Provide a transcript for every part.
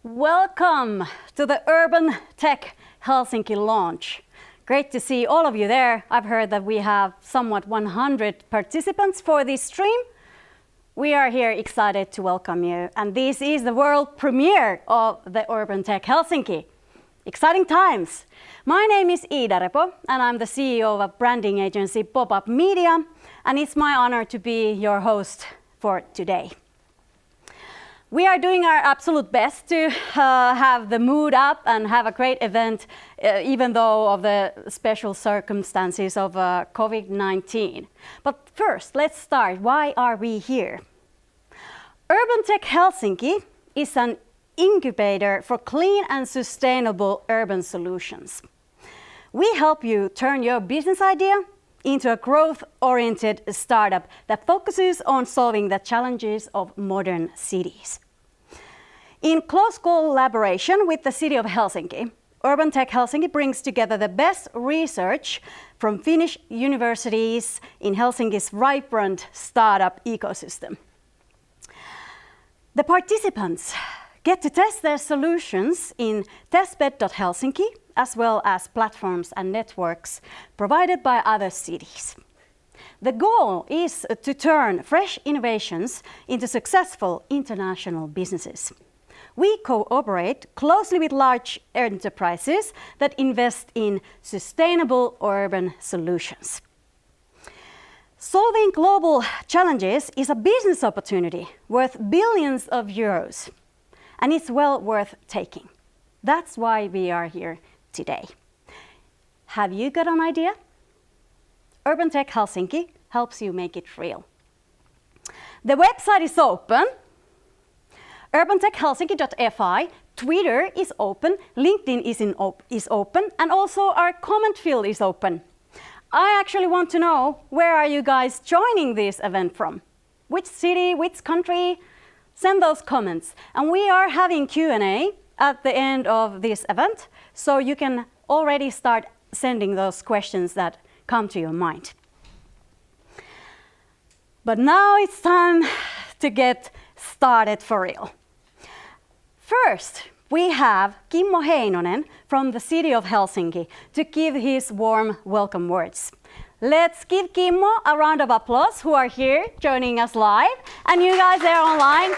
Welcome to the Urban Tech Helsinki launch. Great to see all of you there. I've heard that we have somewhat 100 participants for this stream. We are here excited to welcome you, and this is the world premiere of the Urban Tech Helsinki. Exciting times. My name is Ida Repo, and I'm the CEO of branding agency Pop-Up Media, and it's my honor to be your host for today. We are doing our absolute best to have the mood up and have a great event, even though of the special circumstances of COVID-19. But first, let's start. Why are we here? Urban Tech Helsinki is an incubator for clean and sustainable urban solutions. We help you turn your business idea into a growth-oriented startup that focuses on solving the challenges of modern cities. In close collaboration with the City of Helsinki, Urban Tech Helsinki brings together the best research from Finnish universities in Helsinki's vibrant startup ecosystem. The participants get to test their solutions in testbed.helsinki, as well as platforms and networks provided by other cities. The goal is to turn fresh innovations into successful international businesses. We cooperate closely with large enterprises that invest in sustainable urban solutions. Solving global challenges is a business opportunity worth billions of euros, and it's well worth taking. That's why we are here today. Have you got an idea? Urban Tech Helsinki helps you make it real. The website is open. urbantechhelsinki.fi, Twitter is open, LinkedIn is open, and also our comment field is open. I actually want to know, where are you guys joining this event from? Which city, which country? Send those comments. And we are having Q&A at the end of this event, so you can already start sending those questions that come to your mind. But now it's time to get started for real. First, we have Kimmo Heinonen from the City of Helsinki to give his warm welcome words. Let's give Kimmo a round of applause, who are here joining us live, and you guys there online.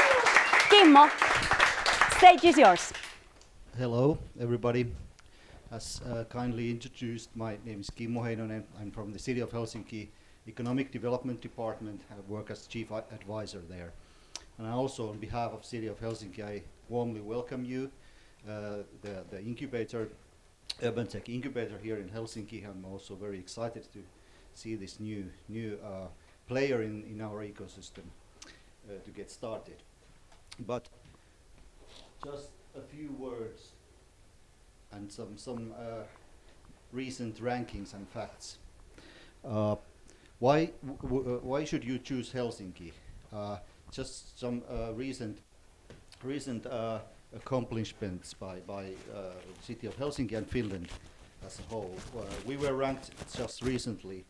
Kimmo, stage is yours. Hello, everybody. As kindly introduced, my name is Kimmo Heinonen. I'm from the City of Helsinki Economic Development Department. I work as Chief Advisor there. And also, on behalf of City of Helsinki, I warmly welcome you, the incubator, Urban Tech Incubator here in Helsinki. I'm also very excited to see this new player in our ecosystem to get started. But just a few words and some recent rankings and facts. Why should you choose Helsinki? Just some recent accomplishments by City of Helsinki and Finland as a whole. We were ranked just recently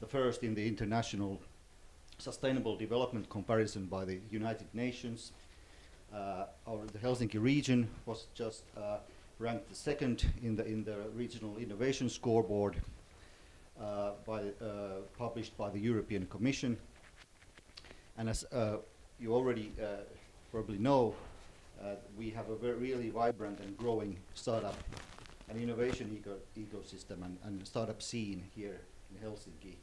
the first in the International Sustainable Development Comparison by the United Nations. The Helsinki region was just ranked the second in the Regional Innovation Scoreboard published by the European Commission. And as you already probably know, we have a really vibrant and growing startup and innovation ecosystem and startup scene here in Helsinki.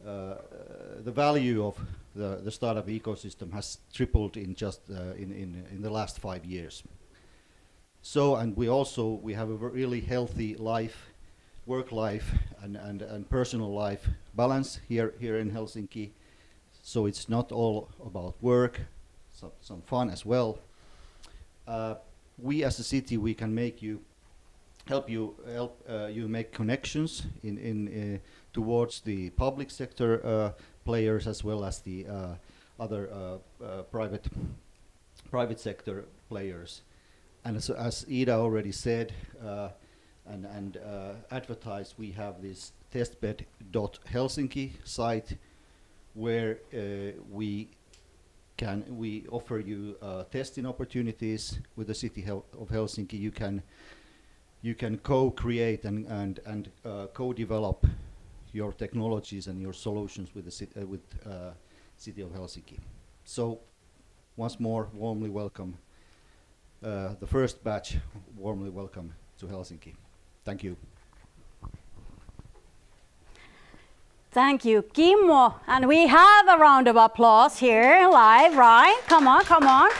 The value of the startup ecosystem has tripled in just in the last 5 years. So, and we have a really healthy work life and personal life balance here in Helsinki. So it's not all about work, some fun as well. We as a city, we can help you make connections towards the public sector players, as well as the other private sector players. And as Ida already said and advertised, we have this testbed.helsinki site where we we offer you testing opportunities with the City of Helsinki. You can co-create and co-develop your technologies and your solutions with the City of Helsinki. So once more, warmly welcome the first batch. Warmly welcome to Helsinki. Thank you. Thank you, Kimmo. And we have a round of applause here live, right? Come on, come on.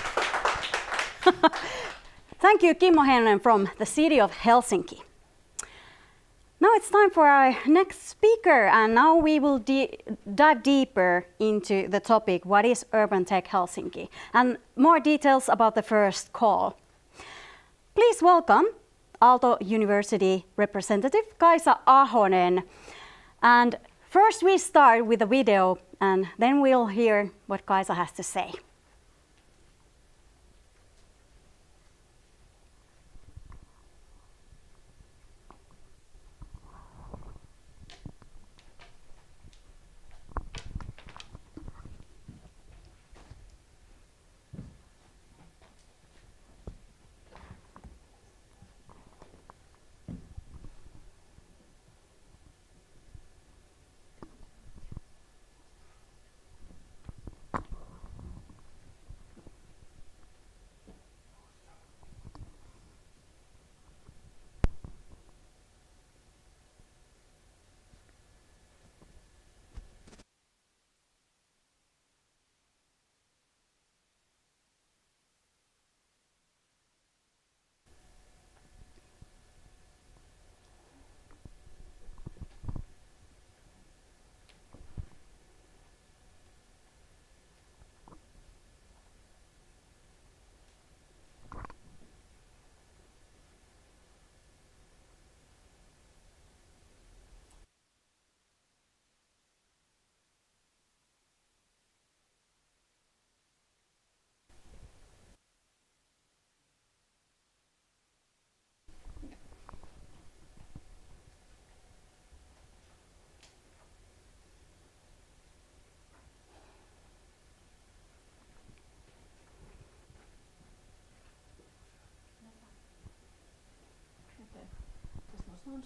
Thank you, Kimmo Heinonen from the City of Helsinki. Now it's time for our next speaker, and now we will dive deeper into the topic, what is Urban Tech Helsinki, and more details about the first call. Please welcome Aalto University representative Kaisa Ahonen. And first we start with a video, and then we'll hear what Kaisa has to say.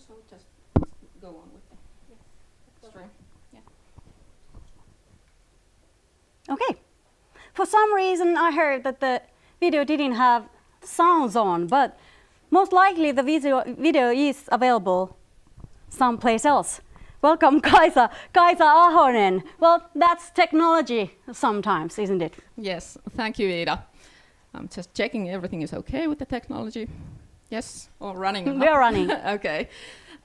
So just go on with the stream. Yeah. Okay. For some reason I heard that the video didn't have sounds on, but most likely the video is available someplace else. Welcome, Kaisa Ahonen. Well, that's technology sometimes, isn't it? Yes, thank you, Ida. I'm just checking everything is okay with the technology. Yes, or running? We are running. Okay.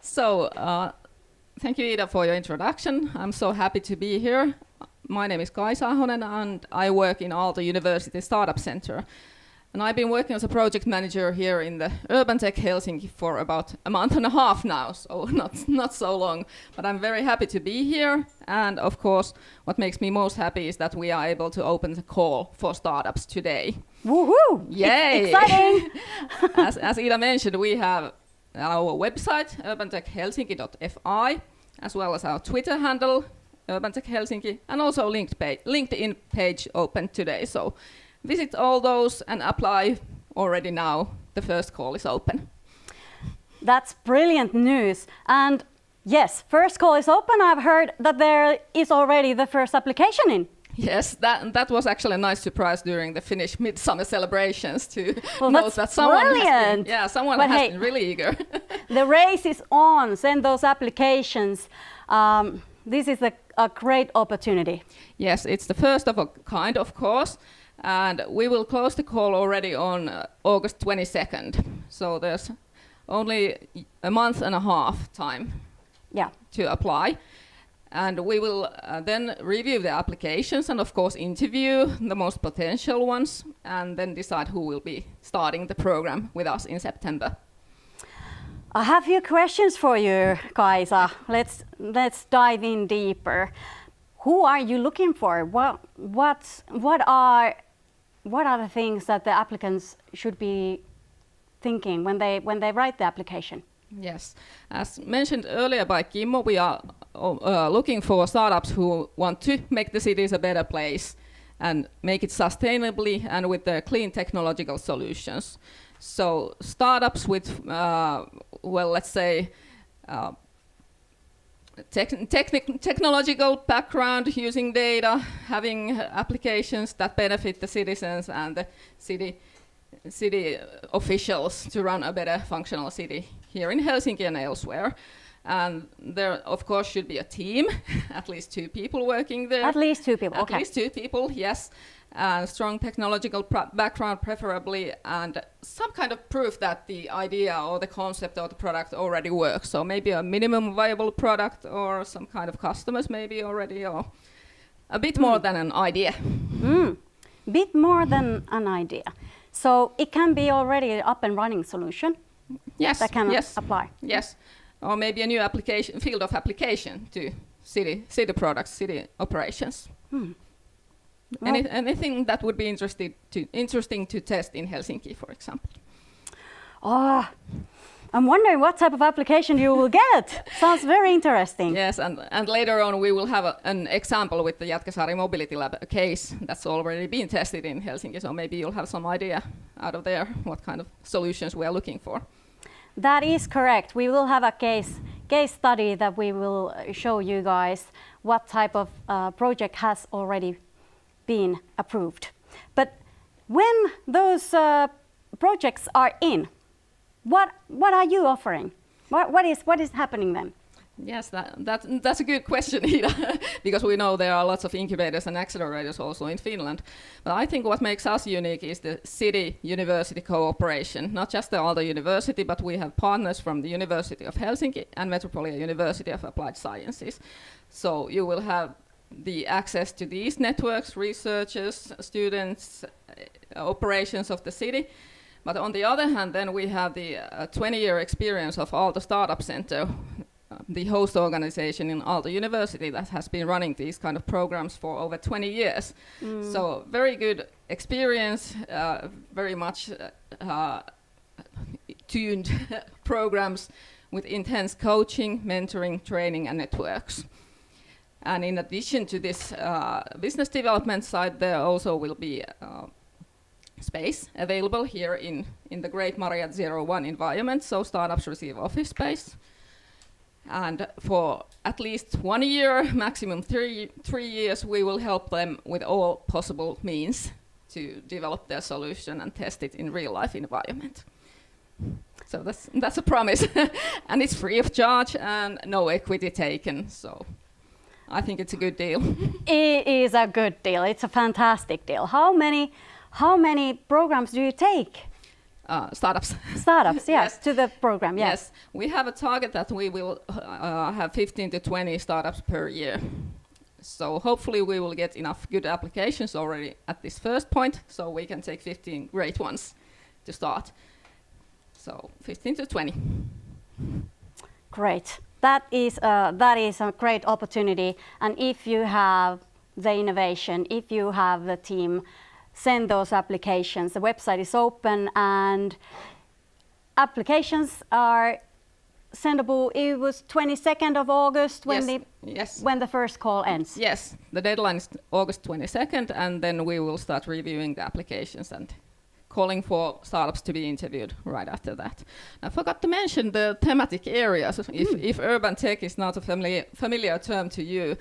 So, thank you, Ida, for your introduction. I'm so happy to be here. My name is Kaisa Ahonen, and I work in Aalto University Startup Center. And I've been working as a project manager here in the Urban Tech Helsinki for about a month and a half now, so not so long. But I'm very happy to be here. And of course, what makes me most happy is that we are able to open the call for startups today. Woohoo! Yay! Exciting! As Ida mentioned, we have our website, urbantechhelsinki.fi, as well as our Twitter handle, Urban Tech Helsinki, and also LinkedIn page open today. So visit all those and apply already now. The first call is open. That's brilliant news. And yes, first call is open. I've heard that there is already the first application in. Yes, that was actually a nice surprise during the Finnish midsummer celebrations to Well, note that's that someone brilliant. someone But has hey, been really eager. The race is on. Send those applications. This is a great opportunity. Yes, it's the first of a kind, of course, and we will close the call already on August 22nd. So there's only a month and a half time to apply. And we will then review the applications and of course interview the most potential ones and then decide who will be starting the program with us in September. I have a few questions for you, Kaisa. Let's dive in deeper. Who are you looking for? What are the things that the applicants should be thinking when they write the application? Yes, as mentioned earlier by Kimmo, we are looking for startups who want to make the cities a better place and make it sustainably and with the clean technological solutions. So startups with, well, let's say, technological background, using data, having applications that benefit the citizens and the city officials to run a better functional city here in Helsinki and elsewhere. And there, of course, should be a team, at least 2 people working there. At least 2 people, okay. At least 2 people, yes. Strong technological background preferably, and some kind of proof that the idea or the concept or the product already works. So maybe a minimum viable product or some kind of customers maybe already, or a bit more than an idea. Bit more than an idea. So it can be already an up and running solution. Yes, that can yes, apply. Yes, or maybe a new application field of application to city products, city operations. Well, Anything that would be interesting to test in Helsinki, for example. I'm wondering what type of application you will get. Sounds very interesting. Yes, and later on we will have an example with the Jätkäsaari Mobility Lab, a case that's already been tested in Helsinki, so maybe you'll have some idea out of there what kind of solutions we are looking for. That is correct. We will have a case study that we will show you guys what type of project has already been approved. But when those projects are in, what are you offering? What is happening then? Yes, that's a good question, Ida, because we know there are lots of incubators and accelerators also in Finland. But I think what makes us unique is the city-university cooperation, not just the Aalto University, but we have partners from the University of Helsinki and Metropolitan University of Applied Sciences. So you will have the access to these networks, researchers, students, operations of the city. But on the other hand, then we have the 20-year experience of Aalto Startup Center, the host organization in Aalto University that has been running these kind of programs for over 20 years. So very good experience, very much tuned programs with intense coaching, mentoring, training, and networks. And in addition to this business development side, there also will be space available here in the Great Marriott 01 environment, so startups receive office space. And for at least 1 year, maximum 3 years, we will help them with all possible means to develop their solution and test it in real life environment. So that's a promise. And it's free of charge and no equity taken, so I think it's a good deal. It is a good deal. It's a fantastic deal. How many programs do you take? Startups. Startups, yes, to the program, yes. Yes, we have a target that we will have 15 to 20 startups per year. So hopefully we will get enough good applications already at this first point, so we can take 15 great ones to start. So 15 to 20. Great. That is a great opportunity. And if you have the innovation, if you have the team, send those applications. The website is open and applications are sendable. It was 22nd of August when when the first call ends. Yes, the deadline is August 22nd, and then we will start reviewing the applications and calling for startups to be interviewed right after that. I forgot to mention the thematic areas, if urban tech is not a familiar term to you.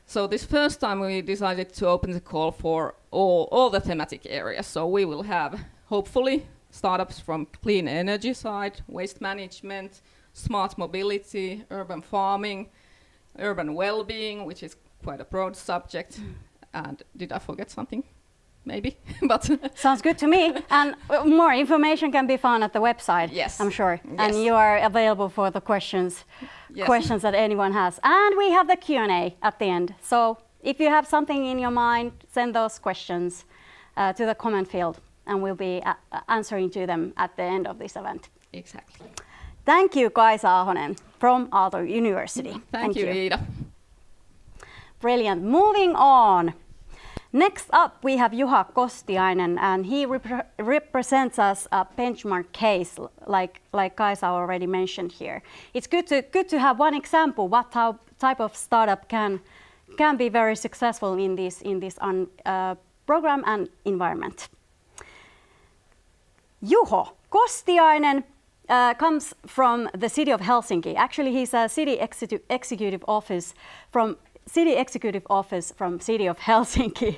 So this first time we decided to open the call for all the thematic areas. So we will have, hopefully, startups from clean energy side, waste management, smart mobility, urban farming, urban well-being, which is quite a broad subject. And did I forget something? Maybe, but sounds good to me. And more information can be found at the website. Yes, I'm sure. Yes. And you are available for the questions that anyone has. And we have the Q&A at the end. So if you have something in your mind, send those questions to the comment field, and we'll be answering to them at the end of this event. Exactly. Thank you, Kaisa Ahonen from Aalto University. Thank you, Ida. Brilliant. Moving on. Next up, we have Juho Kostiainen, and he represents us a benchmark case, like Kaisa already mentioned here. It's good to have one example what type of startup can be very successful in this program and environment. Juho Kostiainen comes from the city of Helsinki. Actually, he's a city executive office from City of Helsinki.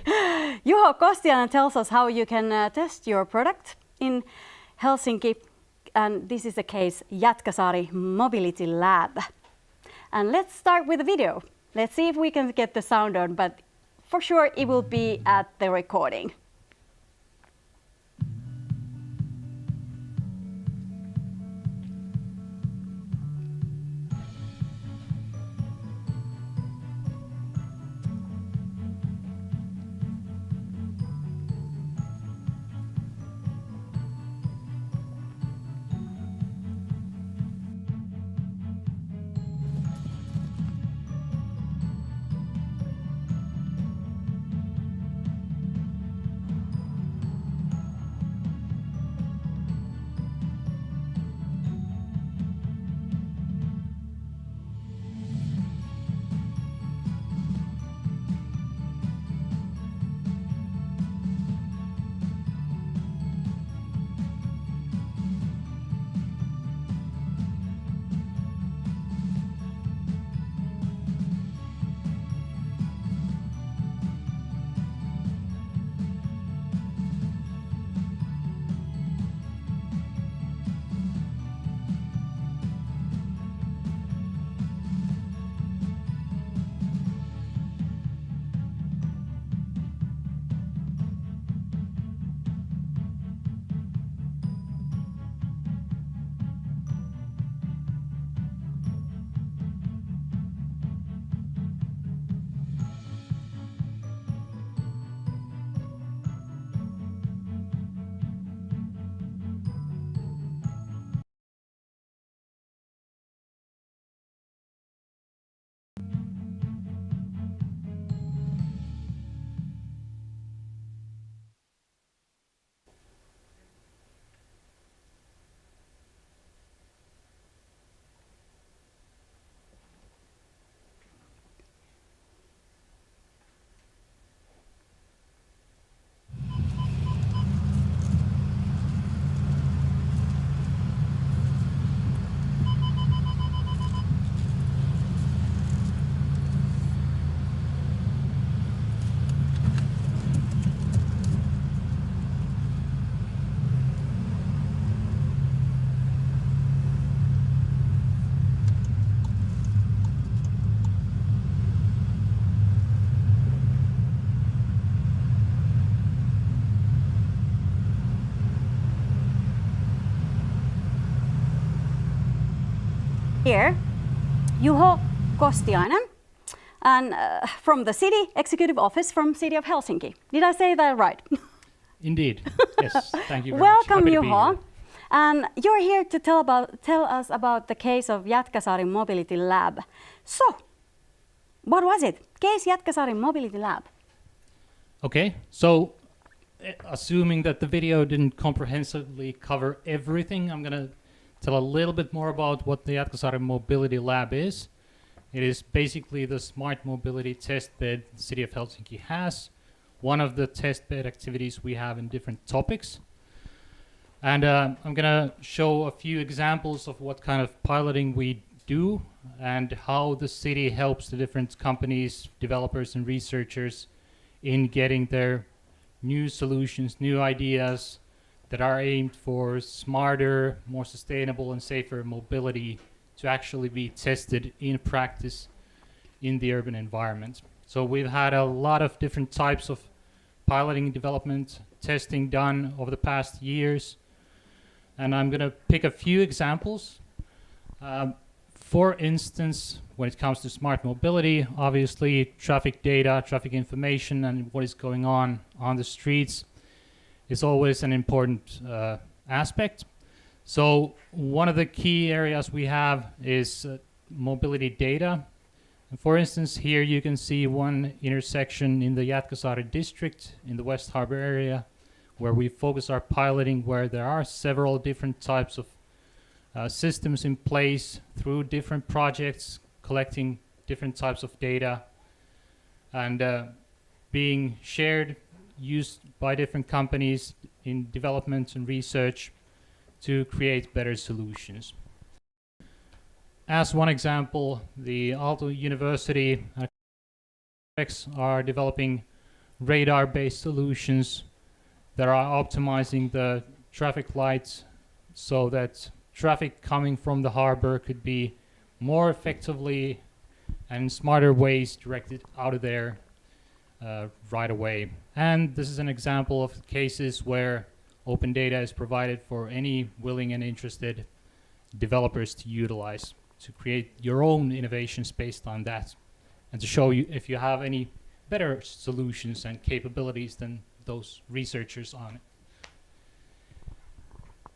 Juho Kostiainen tells us how you can test your product in Helsinki, and this is the case Jätkäsaari Mobility Lab. And let's start with the video. Let's see if we can get the sound on, but for sure it will be at the recording. Here, Juho Kostiainen, and from the City Executive Office from City of Helsinki. Did I say that right? Indeed. Yes. Thank you very Welcome, much. Happy to be Juho. here. And you're here to tell us about the case of Jätkäsaari Mobility Lab. So, what was it? Case Jätkäsaari Mobility Lab. Okay. So, assuming that the video didn't comprehensively cover everything, I'm going to tell a little bit more about what the Jätkäsaari Mobility Lab is. It is basically the smart mobility test bed the City of Helsinki has. One of the test bed activities we have in different topics. And I'm going to show a few examples of what kind of piloting we do and how the city helps the different companies, developers and researchers in getting their new solutions, new ideas that are aimed for smarter, more sustainable and safer mobility to actually be tested in practice in the urban environment. So we've had a lot of different types of piloting, development, testing done over the past years. And I'm going to pick a few examples. For instance, when it comes to smart mobility, obviously traffic data, traffic information, and what is going on the streets is always an important aspect. So one of the key areas we have is mobility data. And for instance, here you can see one intersection in the Jätkäsaari district in the West Harbor area where we focus our piloting, where there are several different types of systems in place through different projects, collecting different types of data and being shared used by different companies in development and research to create better solutions. As one example, the Aalto University are developing radar-based solutions that are optimizing the traffic lights so that traffic coming from the harbor could be more effectively and in smarter ways directed out of there right away. And this is an example of cases where open data is provided for any willing and interested developers to utilize to create your own innovations based on that, and to show you if you have any better solutions and capabilities than those researchers on it.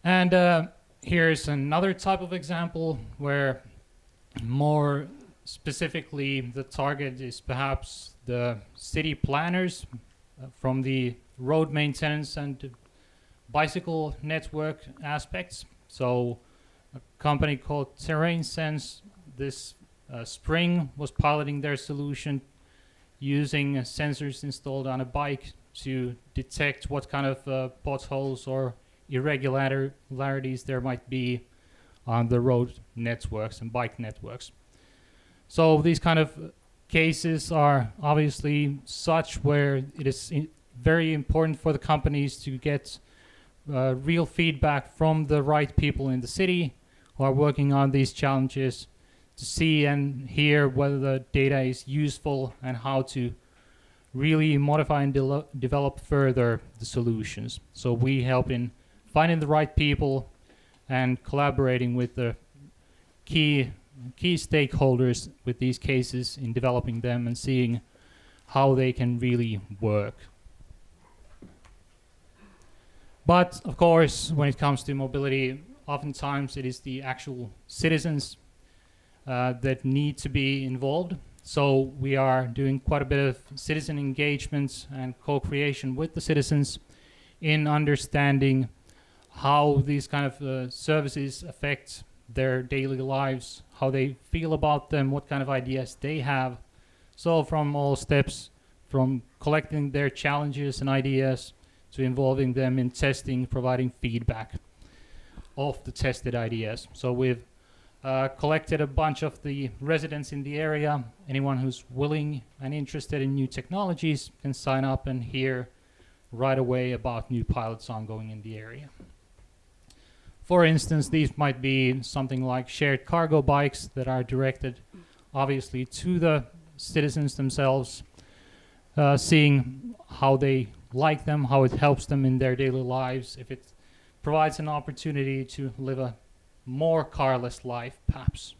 And here's another type of example where more specifically the target is perhaps the city planners from the road maintenance and bicycle network aspects. So a company called Terrain Sense this spring was piloting their solution using sensors installed on a bike to detect what kind of potholes or irregularities there might be on the road networks and bike networks. So these kind of cases are obviously such where it is very important for the companies to get real feedback from the right people in the city who are working on these challenges to see and hear whether the data is useful and how to really modify and develop further the solutions. So we help in finding the right people and collaborating with the key stakeholders with these cases in developing them and seeing how they can really work. But of course, when it comes to mobility, oftentimes it is the actual citizens that need to be involved. So we are doing quite a bit of citizen engagement and co-creation with the citizens in understanding how these kind of services affect their daily lives, how they feel about them, what kind of ideas they have. So from all steps, from collecting their challenges and ideas to involving them in testing, providing feedback of the tested ideas. So we've collected a bunch of the residents in the area. Anyone who's willing and interested in new technologies can sign up and hear right away about new pilots ongoing in the area. For instance, these might be something like shared cargo bikes that are directed obviously to the citizens themselves, seeing how they like them, how it helps them in their daily lives, if it provides an opportunity to live a more carless life, perhaps.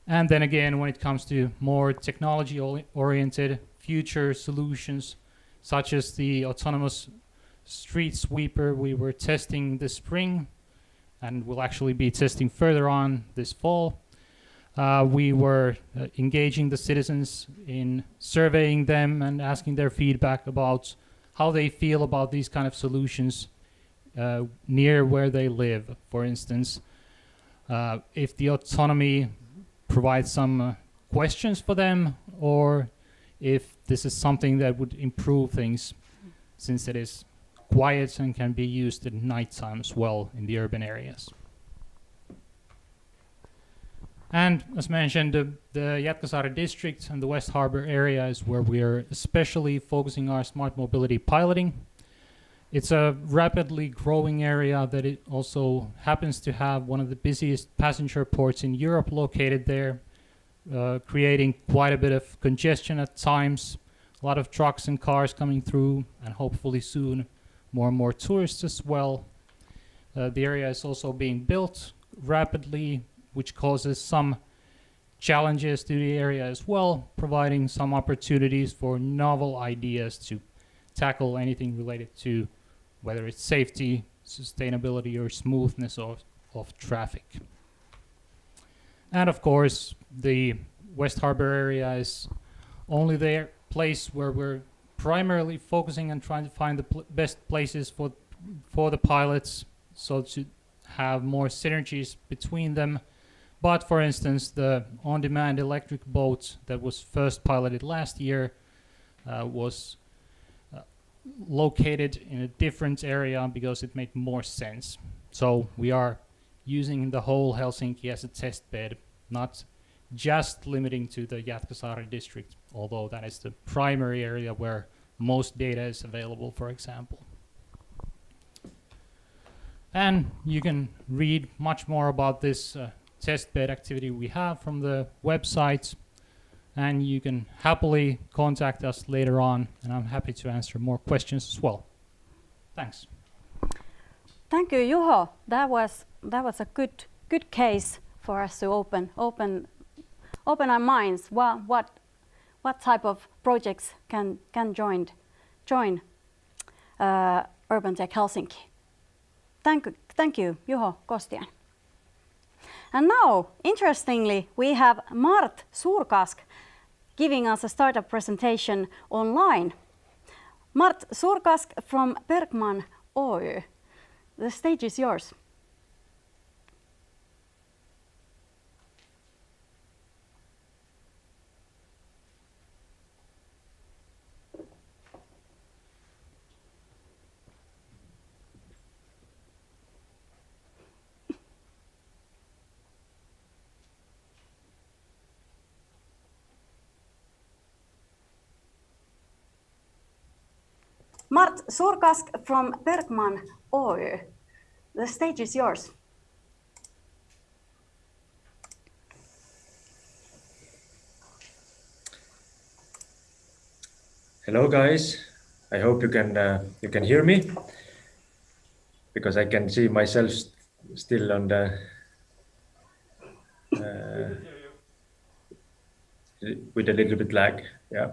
And then again, when it comes to more technology-oriented future solutions, such as the autonomous street sweeper we were testing this spring, and will actually be testing further on this fall, we were engaging the citizens in surveying them and asking their feedback about how they feel about these kind of solutions near where they live. For instance, if the autonomy provides some questions for them, or if this is something that would improve things, since it is quiet and can be used at nighttime as well in the urban areas. And as mentioned, the Jätkäsaari district and the West Harbor area is where we are especially focusing our smart mobility piloting. It's a rapidly growing area that it also happens to have one of the busiest passenger ports in Europe located there, creating quite a bit of congestion at times, a lot of trucks and cars coming through, and hopefully soon more and more tourists as well. The area is also being built rapidly, which causes some challenges to the area as well, providing some opportunities for novel ideas to tackle anything related to whether it's safety, sustainability, or smoothness of traffic. And of course, the West Harbor area is only the place where we're primarily focusing and trying to find the best places for the pilots, so to have more synergies between them. But for instance, the on-demand electric boat that was first piloted last year was located in a different area because it made more sense. So we are using the whole Helsinki as a test bed, not just limiting to the Jätkäsaari district, although that is the primary area where most data is available, for example. And you can read much more about this test bed activity we have from the website, and you can happily contact us later on, and I'm happy to answer more questions as well. Thanks. Thank you, Juho. That was a good case for us to open our minds. What type of projects can join Urban Tech Helsinki? Thank you, Juho Kostiainen. And now, interestingly, we have Mart Suurkask giving us a startup presentation online. Mart Suurkask from Bercman Oy. The stage is yours. Mart Suurkask from Bercman Oy. The stage is yours. Hello guys, I hope you can hear me, because I can see myself still on the with a little bit lag. Yeah.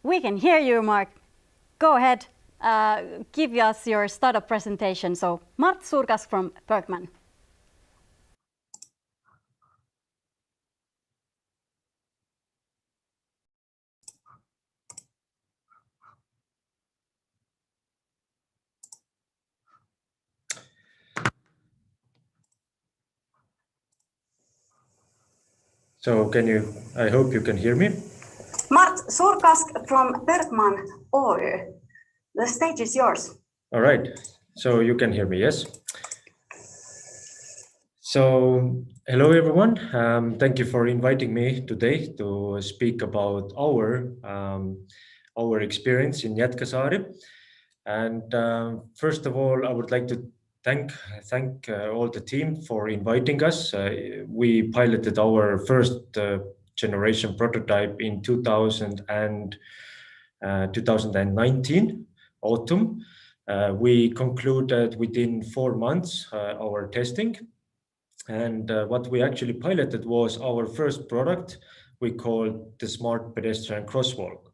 We can hear you, Mark. Go ahead, give us your startup presentation. So, Mart Suurkask from Bercman. So I hope you can hear me. Mart Suurkask from Bercman Oy. The stage is yours. All right, so you can hear me, yes? So hello everyone, thank you for inviting me today to speak about our experience in Jätkäsaari. And first of all, I would like to thank all the team for inviting us. We piloted our first generation prototype in 2019 autumn. We concluded within 4 months our testing. And what we actually piloted was our first product we called the Smart Pedestrian Crosswalk.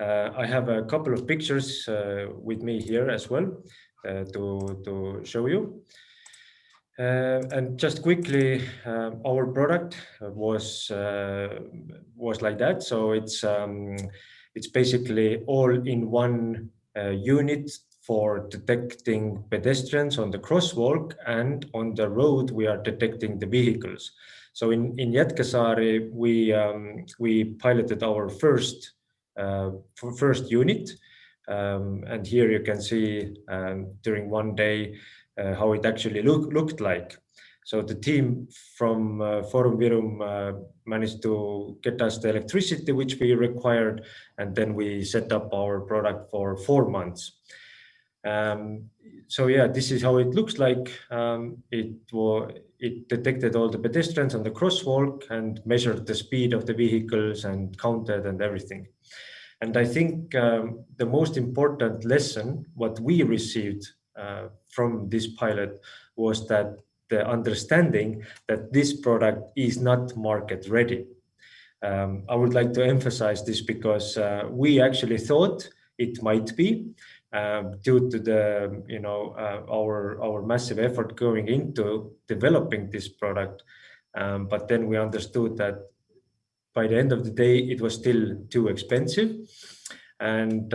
I have a couple of pictures with me here as well to show you. And just quickly, our product was like that. So it's basically all-in-one unit for detecting pedestrians on the crosswalk, and on the road we are detecting the vehicles. So in Jätkäsaari we piloted our first unit, and here you can see during one day how it actually looked like. So the team from Forum Virum managed to get us the electricity which we required, and then we set up our product for 4 months. So yeah, this is how it looks like. It detected all the pedestrians on the crosswalk and measured the speed of the vehicles and counted and everything. And I think the most important lesson what we received from this pilot was that the understanding that this product is not market ready. I would like to emphasize this because we actually thought it might be due to the our massive effort going into developing this product, but then we understood that by the end of the day it was still too expensive, and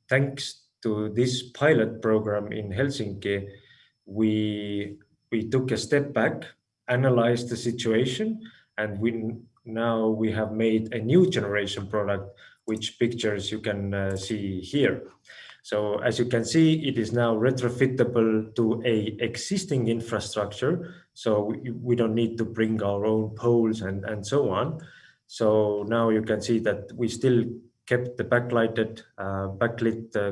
thanks to this pilot program in Helsinki, we took a step back analyzed the situation, and now we have made a new generation product, which pictures you can see here. So as you can see, it is now retrofittable to a existing infrastructure. So we don't need to bring our own poles and so on. So now you can see that we still kept the backlit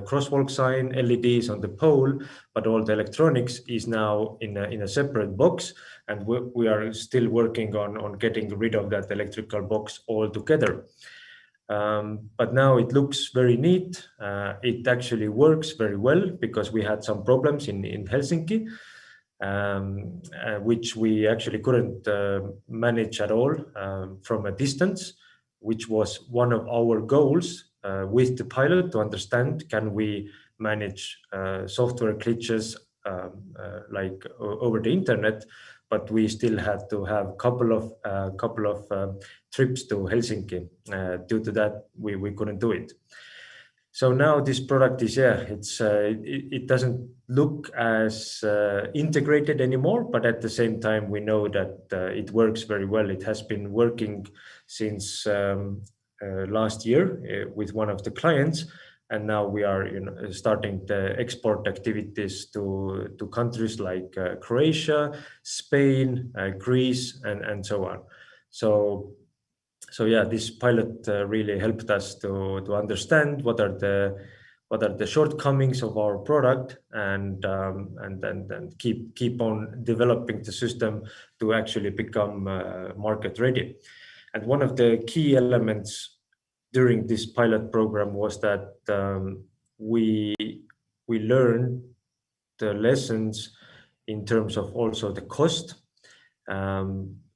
crosswalk sign, LEDs on the pole, but all the electronics is now in a separate box, and we are still working on getting rid of that electrical box altogether. But now it looks very neat. It actually works very well because we had some problems in Helsinki, which we actually couldn't manage at all from a distance, which was one of our goals with the pilot, to understand, can we manage software glitches like over the internet, but we still had to have a couple of trips to Helsinki. Due to that, we couldn't do it. So now this product is, it doesn't look as integrated anymore, but at the same time, we know that it works very well. It has been working since last year with one of the clients, and now we are starting the export activities to countries like Croatia, Spain, Greece, and so on. So yeah, this pilot really helped us to understand what are the shortcomings of our product, and keep on developing the system to actually become market ready. And one of the key elements during this pilot program was that we learned the lessons in terms of also the cost.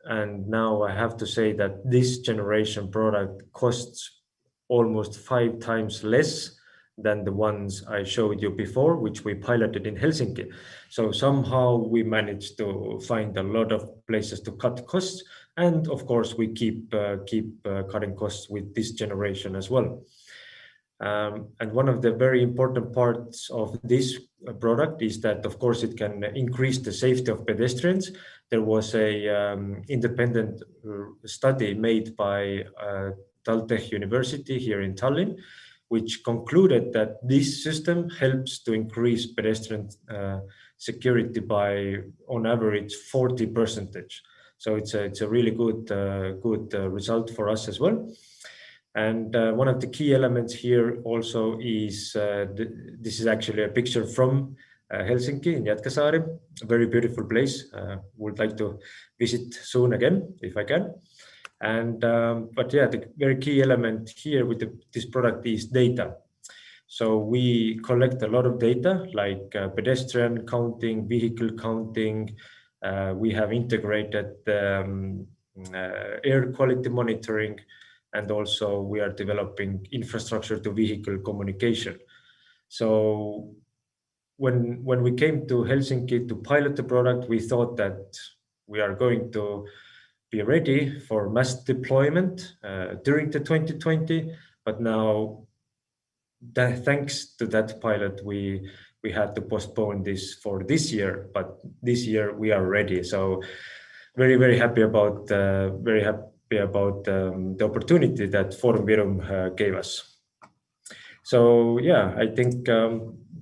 And now I have to say that this generation product costs almost 5 times less than the ones I showed you before, which we piloted in Helsinki. So somehow we managed to find a lot of places to cut costs. And of course, we keep cutting costs with this generation as well. And one of the very important parts of this product is that, of course, it can increase the safety of pedestrians. There was a independent study made by Tech University here in Tallinn, which concluded that this system helps to increase pedestrian security by, on average, 40%. So it's a really good result for us as well. And one of the key elements here also is, this is actually a picture from Helsinki in Jätkäsaari, a very beautiful place. Would like to visit soon again, if I can. And but yeah, the very key element here with this product is data. So we collect a lot of data, like pedestrian counting, vehicle counting. We have integrated air quality monitoring, and also we are developing infrastructure to vehicle communication. So when we came to Helsinki to pilot the product, we thought that we are going to be ready for mass deployment during the 2020, but now, thanks to that pilot, we had to postpone this for this year, but this year we are ready. So very happy about the opportunity that Forum Virum gave us. So yeah, I think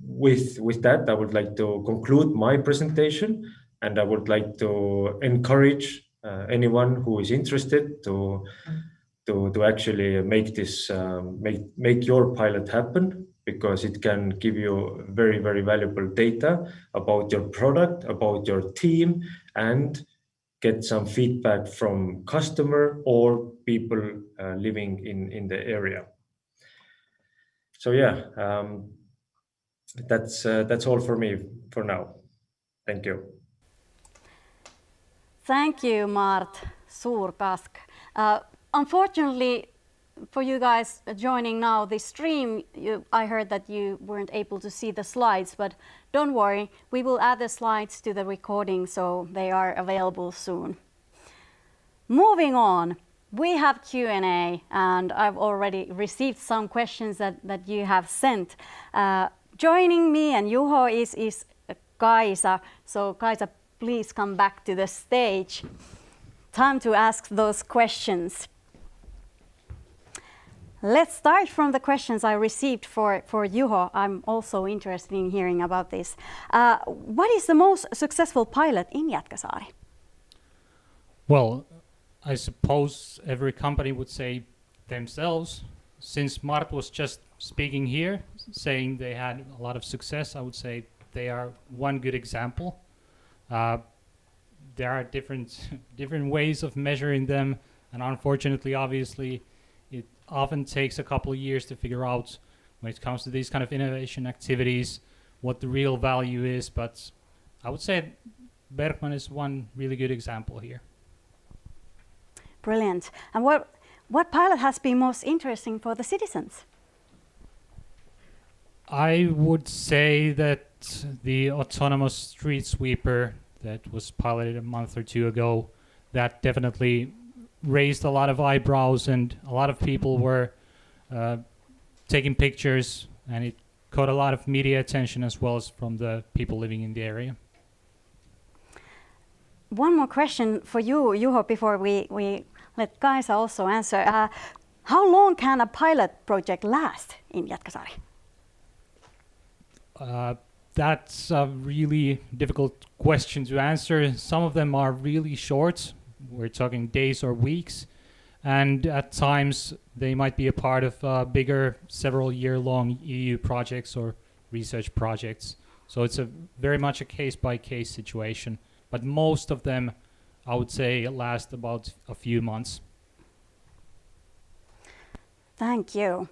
with that, I would like to conclude my presentation, and I would like to encourage anyone who is interested to actually make this make your pilot happen, because it can give you very valuable data about your product, about your team, and get some feedback from customer or people living in the area. So yeah, that's all for me for now. Thank you. Thank you, Mart Suurkask. Unfortunately, for you guys joining now this stream, I heard that you weren't able to see the slides, but don't worry, we will add the slides to the recording so they are available soon. Moving on, we have Q&A, and I've already received some questions that you have sent. Joining me and Juho is Kaisa. So Kaisa, please come back to the stage. Time to ask those questions. Let's start from the questions I received for Juho. I'm also interested in hearing about this. What is the most successful pilot in Jätkäsaari? Well, I suppose every company would say themselves. Since Mart was just speaking here, saying they had a lot of success, I would say they are one good example. There are different ways of measuring them, and unfortunately, obviously, it often takes a couple of years to figure out when it comes to these kind of innovation activities what the real value is. But I would say Bercman is one really good example here. Brilliant. And what pilot has been most interesting for the citizens? I would say that the autonomous street sweeper that was piloted a month or two ago, that definitely raised a lot of eyebrows, and a lot of people were taking pictures, and it caught a lot of media attention as well as from the people living in the area. One more question for you, Juho, before we let Kaisa also answer. How long can a pilot project last in Jätkäsaari? That's a really difficult question to answer. Some of them are really short. We're talking days or weeks. And at times, they might be a part of bigger, several-year-long EU projects or research projects. So it's very much a case-by-case situation. But most of them, I would say, last about a few months. Thank you.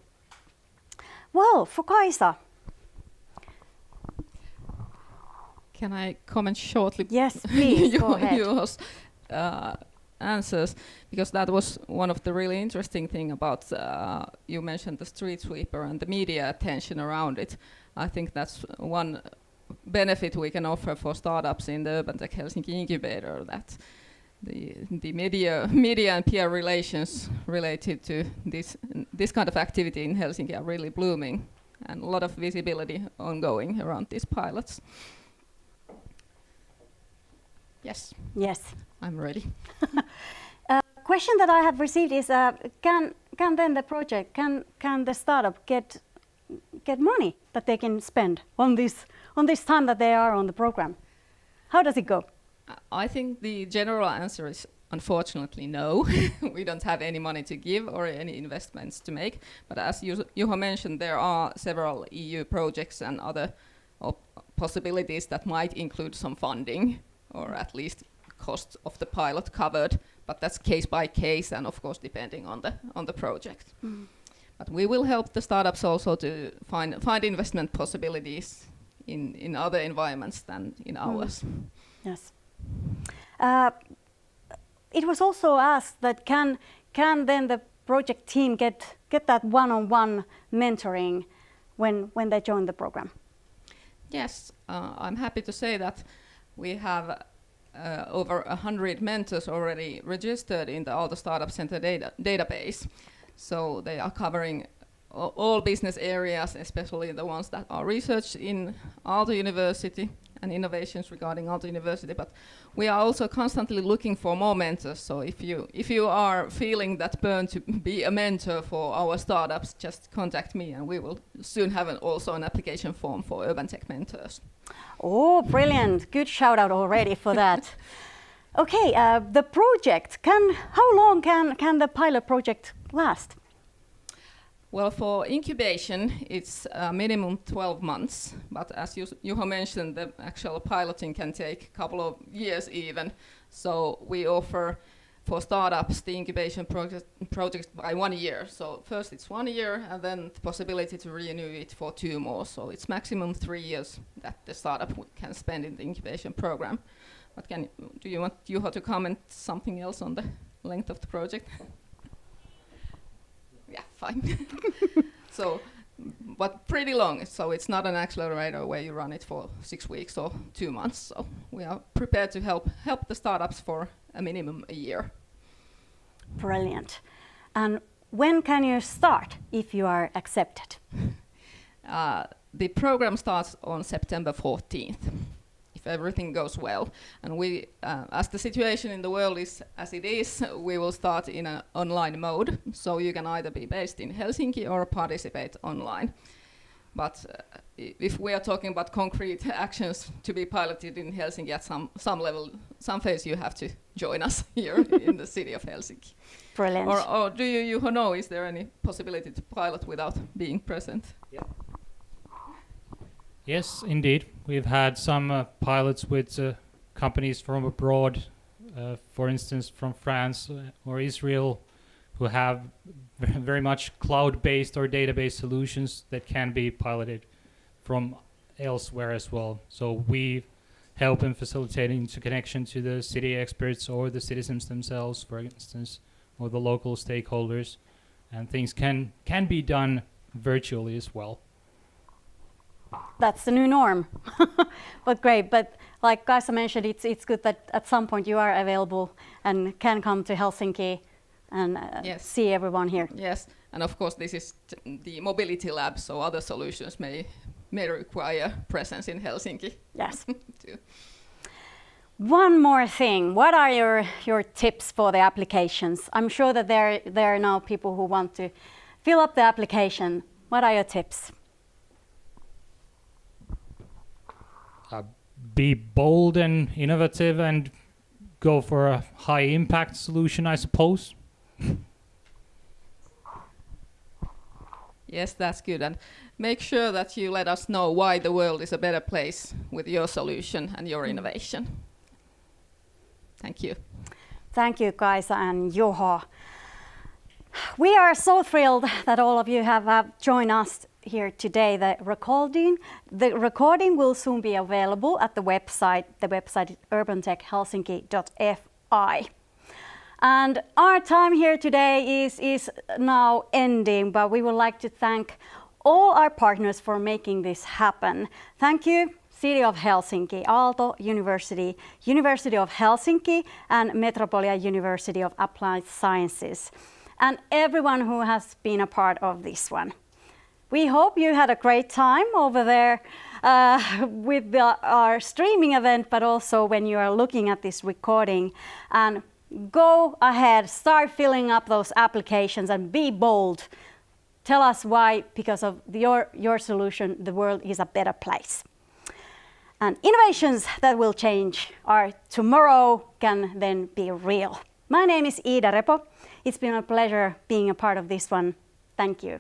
Well, for Kaisa. Can I comment shortly? Yes, please, go ahead. Juho's answers, because that was one of the really interesting thing about, you mentioned the street sweeper and the media attention around it. I think that's one benefit we can offer for startups in the Tech Helsinki incubator, that the media and PR relations related to this kind of activity in Helsinki are really blooming, and a lot of visibility ongoing around these pilots. Yes. Yes. I'm ready. Question that I have received is, can then the project, can the startup get money that they can spend on this time that they are on the program? How does it go? I think the general answer is unfortunately no. We don't have any money to give or any investments to make. But as Juho mentioned, there are several EU projects and other possibilities that might include some funding, or at least cost of the pilot covered, but that's case by case and of course depending on the project. But we will help the startups also to find investment possibilities in other environments than in ours. Yes. It was also asked that can then the project team get that one-on-one mentoring when they join the program? Yes, I'm happy to say that we have over 100 mentors already registered in the Aalto Startup Center database. So they are covering all business areas, especially the ones that are researched in Aalto University and innovations regarding Aalto University. But we are also constantly looking for more mentors. So if you are feeling that burn to be a mentor for our startups, just contact me, and we will soon have also an application form for urban tech mentors. Oh, brilliant! Good shout out already for that. Okay, the project. How long can the pilot project last? Well, for incubation, it's minimum 12 months. But as Juho mentioned, the actual piloting can take a couple of years even. So we offer for startups the incubation project by 1 year. So first it's 1 year, and then the possibility to renew it for 2 more. So it's maximum 3 years that the startup can spend in the incubation program. But do you want Juho to comment something else on the length of the project? Yeah, fine. So, but pretty long. So it's not an accelerator where you run it for 6 weeks or 2 months. So we are prepared to help the startups for a minimum a year. Brilliant. And when can you start if you are accepted? The program starts on September 14th. If everything goes well. And we, as the situation in the world is as it is, we will start in an online mode. So you can either be based in Helsinki or participate online. But if we are talking about concrete actions to be piloted in Helsinki at some level, some phase, you have to join us here in the city of Helsinki. Brilliant. Or do you, Juho, know, is there any possibility to pilot without being present? Yeah. Yes, indeed. We've had some pilots with companies from abroad, for instance, from France or Israel, who have very much cloud-based or database solutions that can be piloted from elsewhere as well. So we help in facilitating interconnection to the city experts or the citizens themselves, for instance, or the local stakeholders, and things can be done virtually as well. That's the new norm. But great. But like Kaisa mentioned, it's good that at some point you are available and can come to Helsinki and Yes. see everyone here. Yes, and of course this is the mobility lab, so other solutions may require presence in Helsinki. Yes. too. One more thing. What are your tips for the applications? I'm sure that there are now people who want to fill up the application. What are your tips? Be bold and innovative and go for a high impact solution, I suppose. Yes, that's good. And make sure that you let us know why the world is a better place with your solution and your innovation. Thank you. Thank you, Kaisa and Juho. We are so thrilled that all of you have joined us here today. The recording will soon be available at the website. The website is urbantechhelsinki.fi. And our time here today is now ending, but we would like to thank all our partners for making this happen. Thank you, City of Helsinki, Aalto University, University of Helsinki, and Metropolia University of Applied Sciences, and everyone who has been a part of this one. We hope you had a great time over there with our streaming event, but also when you are looking at this recording. And go ahead, start filling up those applications and be bold. Tell us why, because of your solution, the world is a better place. And innovations that will change our tomorrow can then be real. My name is Ida Repo. It's been a pleasure being a part of this one. Thank you.